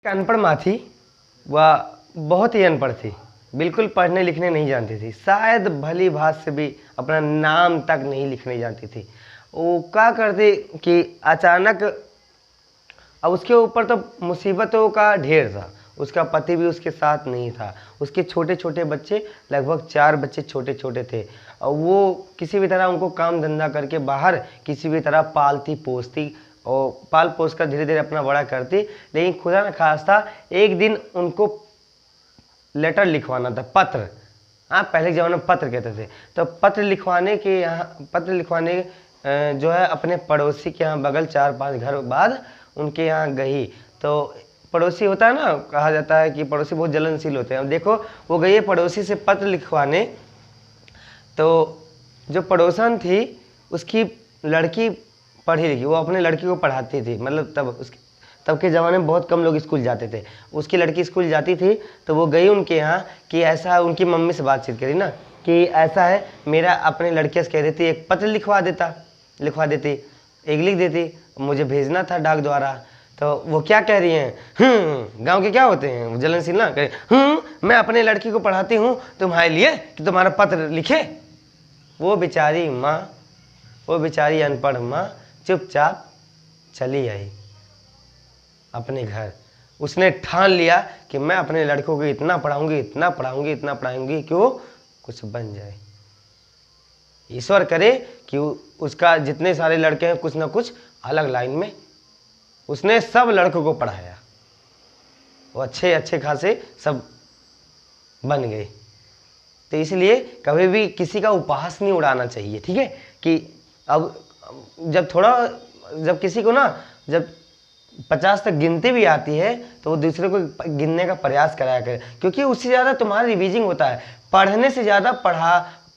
एक अनपढ़ माँ थी। वह बहुत ही अनपढ़ थी, बिल्कुल पढ़ने लिखने नहीं जानती थी, शायद भली भांति से भी अपना नाम तक नहीं लिखने जानती थी। वो क्या करती कि अचानक, अब उसके ऊपर तो मुसीबतों का ढेर था। उसका पति भी उसके साथ नहीं था, उसके छोटे छोटे बच्चे, लगभग 4 बच्चे छोटे छोटे थे, और वो किसी भी तरह उनको काम धंधा करके बाहर किसी भी तरह पालती पोसती और पाल पोस कर धीरे धीरे अपना बड़ा करती। लेकिन खुदा न खास्ता एक दिन उनको लेटर लिखवाना था, पत्र। हाँ, पहले के ज़माने में पत्र कहते थे। तो पत्र लिखवाने के यहाँ, पत्र लिखवाने जो है अपने पड़ोसी के यहाँ, बगल 4-5 घर बाद उनके यहाँ गई। तो पड़ोसी होता है ना, कहा जाता है कि पड़ोसी बहुत जलनशील होते हैं। अब देखो, वो गई है पड़ोसी से पत्र लिखवाने। तो जो पड़ोसन थी, उसकी लड़की पढ़ी लिखी, वो अपने लड़की को पढ़ाती थी। मतलब तब के ज़माने में बहुत कम लोग स्कूल जाते थे। उसकी लड़की स्कूल जाती थी। तो वो गई उनके यहाँ कि ऐसा, उनकी मम्मी से बातचीत करी ना कि ऐसा है, मेरा अपने लड़के से कह देती एक पत्र लिखवा देती, एक लिख देती, मुझे भेजना था डाक द्वारा। तो वो क्या कह रही हैं, गांव के क्या होते हैं जलनशील ना, कह मैं अपने लड़की को पढ़ाती हूँ तुम्हारे लिए कि तुम्हारा पत्र लिखे। वो बेचारी माँ, वो बेचारी अनपढ़ माँ चुपचाप चली आई अपने घर। उसने ठान लिया कि मैं अपने लड़कों को इतना पढ़ाऊंगी, इतना पढ़ाऊंगी, इतना पढ़ाऊंगी कि वो कुछ बन जाए। ईश्वर करे कि उसका जितने सारे लड़के हैं, कुछ ना कुछ अलग लाइन में उसने सब लड़कों को पढ़ाया। वो अच्छे अच्छे खासे सब बन गए। तो इसलिए कभी भी किसी का उपहास नहीं उड़ाना चाहिए, ठीक है। कि अब जब किसी को ना, जब 50 तक गिनती भी आती है, तो वो दूसरे को गिनने का प्रयास कराया करे, क्योंकि उससे ज़्यादा तुम्हारा रिवीजिंग होता है। पढ़ने से ज़्यादा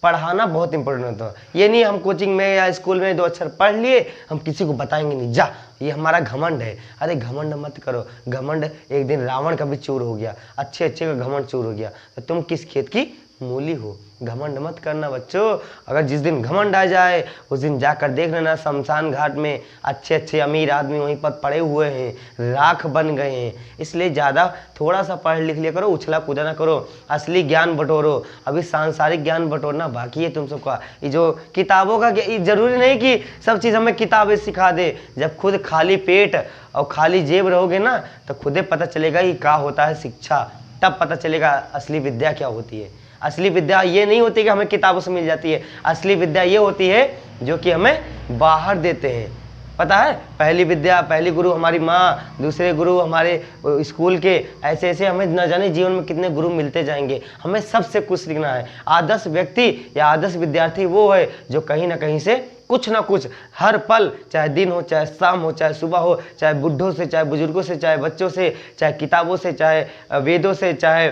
पढ़ाना बहुत इंपॉर्टेंट होता है। ये नहीं हम कोचिंग में या स्कूल में 2 अक्षर पढ़ लिए, हम किसी को बताएंगे नहीं, जा, ये हमारा घमंड है। अरे घमंड मत करो। घमंड एक दिन रावण का भी चूर हो गया, अच्छे अच्छे का घमंड चूर हो गया। तो तुम किस खेत की मूली हो? घमंड मत करना बच्चों। अगर जिस दिन घमंड आ जाए, उस दिन जाकर देख लेना शमशान घाट में अच्छे अच्छे अमीर आदमी वहीं पर पड़े हुए हैं, राख बन गए हैं। इसलिए ज़्यादा थोड़ा सा पढ़ लिख लिया करो, उछला कूदा ना करो, असली ज्ञान बटोरो। अभी सांसारिक ज्ञान बटोरना बाकी है तुम सबका। ये जो किताबों का, जरूरी नहीं कि सब चीज़ हमें किताबें सिखा दे। जब खुद खाली पेट और खाली जेब रहोगे ना, तो खुद पता चलेगा कि क्या होता है शिक्षा। तब पता चलेगा असली विद्या क्या होती है। असली विद्या ये नहीं होती कि हमें किताबों से मिल जाती है। असली विद्या ये होती है जो कि हमें बाहर देते हैं। पता है, पहली विद्या, पहली गुरु हमारी माँ, दूसरे गुरु हमारे स्कूल के, ऐसे ऐसे हमें न जाने जीवन में कितने गुरु मिलते जाएंगे। हमें सबसे कुछ सीखना है। आदर्श व्यक्ति या आदर्श विद्यार्थी वो है जो कहीं ना कहीं से कुछ ना कुछ हर पल, चाहे दिन हो, चाहे शाम हो, चाहे सुबह हो, चाहे बुढ़ों से, चाहे बुजुर्गों से, चाहे बच्चों से, चाहे किताबों से, चाहे वेदों से, चाहे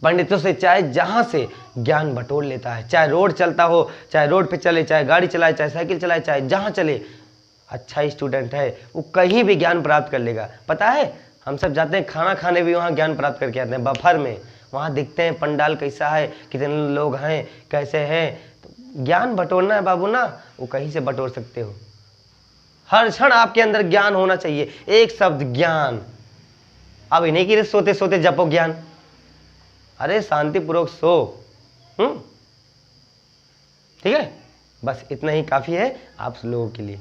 पंडितों से, चाहे जहाँ से ज्ञान बटोर लेता है। चाहे रोड चलता हो, चाहे रोड पे चले, चाहे गाड़ी चलाए, चाहे साइकिल चलाए, चाहे जहाँ चले, अच्छा स्टूडेंट है वो कहीं भी ज्ञान प्राप्त कर लेगा। पता है, हम सब जाते हैं खाना खाने भी, वहाँ ज्ञान प्राप्त करके आते हैं बफर में। वहाँ दिखते हैं पंडाल कैसा है, कितने लोग हैं, कैसे हैं। तो ज्ञान बटोरना है बाबू ना, वो कहीं से बटोर सकते हो। हर क्षण आपके अंदर ज्ञान होना चाहिए। एक शब्द ज्ञान। अब इन्हीं की सोते सोते जपो ज्ञान। अरे शांतिपूर्वक सो। ठीक है, बस इतना ही काफ़ी है आप लोगों के लिए।